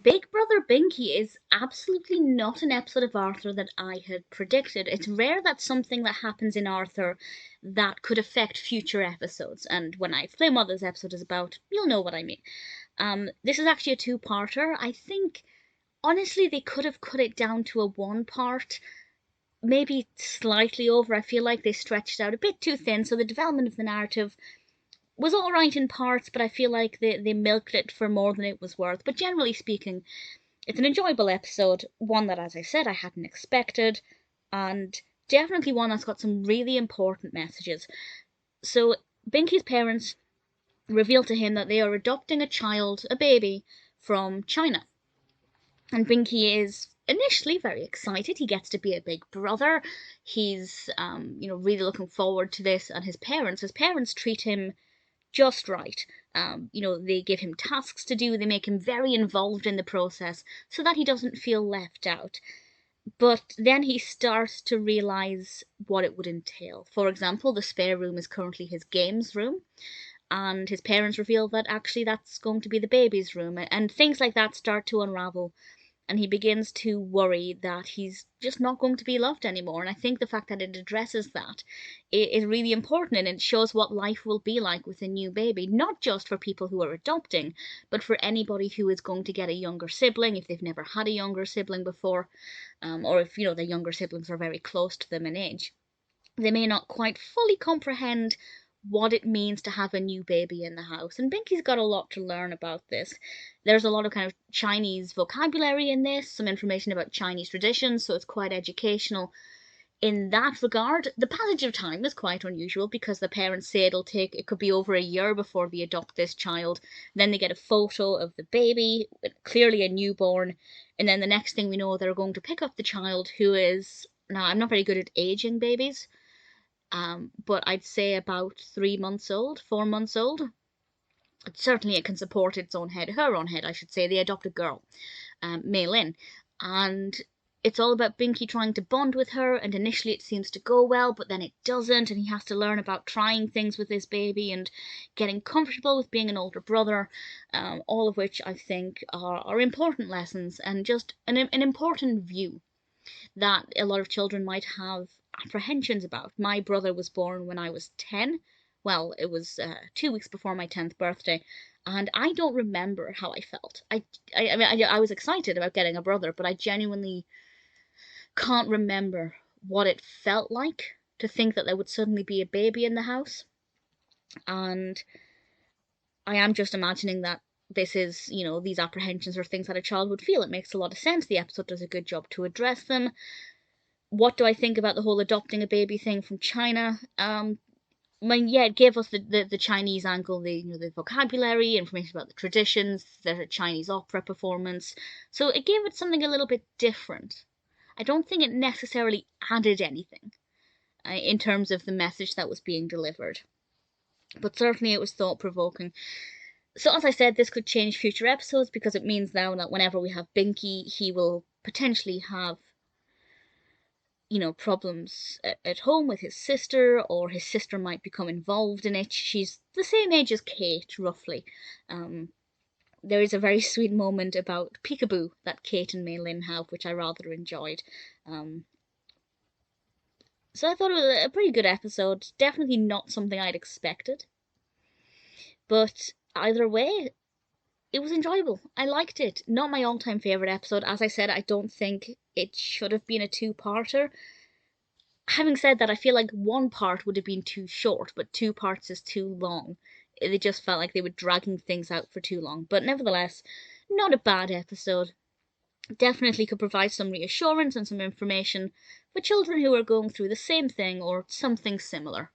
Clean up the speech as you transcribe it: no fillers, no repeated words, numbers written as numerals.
Big Brother Binky is absolutely not an episode of Arthur that I had predicted. It's rare that something that happens in Arthur that could affect future episodes, and when I explain what this episode is about, you'll know what I mean. This is actually a two-parter. I think, honestly, they could have cut it down to a one-part, maybe slightly over. I feel like they stretched out a bit too thin, so the development of the narrative was all right in parts, but I feel like they milked it for more than it was worth. But generally speaking, it's an enjoyable episode, one that, as I said, I hadn't expected, and definitely one that's got some really important messages. So, Binky's parents reveal to him that they are adopting a child, a baby, from China. And Binky is initially very excited. He gets to be a big brother. He's, really looking forward to this. And his parents treat him just right. They give him tasks to do, they make him very involved in the process so that he doesn't feel left out. But then he starts to realise what it would entail. For example, the spare room is currently his games room, and his parents reveal that actually that's going to be the baby's room, and things like that start to unravel, and he begins to worry that he's just not going to be loved anymore. And I think the fact that it addresses that is really important, and it shows what life will be like with a new baby, not just for people who are adopting, but for anybody who is going to get a younger sibling if they've never had a younger sibling before, or if their younger siblings are very close to them in age. They may not quite fully comprehend what it means to have a new baby in the house. And Binky's got a lot to learn about this. There's a lot of kind of Chinese vocabulary in this, some information about Chinese traditions, so it's quite educational in that regard. The passage of time is quite unusual because the parents say it could be over a year before they adopt this child. Then they get a photo of the baby, clearly a newborn, and then the next thing we know, they're going to pick up the child, who is, now I'm not very good at aging babies, but I'd say about 3 months old, 4 months old. Certainly it can support its own head, her own head, I should say. They adopt a girl, McLean, and it's all about Binky trying to bond with her, and initially it seems to go well, but then it doesn't, and he has to learn about trying things with this baby and getting comfortable with being an older brother, all of which I think are important lessons, and just an important view that a lot of children might have apprehensions about. My brother was born when I was 10. Well, it was 2 weeks before my 10th birthday, and I don't remember how I felt. I was excited about getting a brother, but I genuinely can't remember what it felt like to think that there would suddenly be a baby in the house. And I am just imagining that this is, these apprehensions are things that a child would feel. It makes a lot of sense. The episode does a good job to address them. What do I think about the whole adopting a baby thing from China? It gave us the Chinese angle, the vocabulary, information about the traditions, there's a Chinese opera performance, so it gave it something a little bit different. I don't think it necessarily added anything in terms of the message that was being delivered, but certainly it was thought-provoking. So as I said, this could change future episodes because it means now that whenever we have Binky, he will potentially have problems at home with his sister, or his sister might become involved in it. She's the same age as Kate, roughly. There is a very sweet moment about peekaboo that Kate and McLean have, which I rather enjoyed. So I thought it was a pretty good episode. Definitely not something I'd expected. But either way, it was enjoyable. I liked it. Not my all-time favourite episode. As I said, I don't think it should have been a two-parter. Having said that, I feel like one part would have been too short, but 2 parts is too long. It just felt like they were dragging things out for too long. But nevertheless, not a bad episode. Definitely could provide some reassurance and some information for children who are going through the same thing or something similar.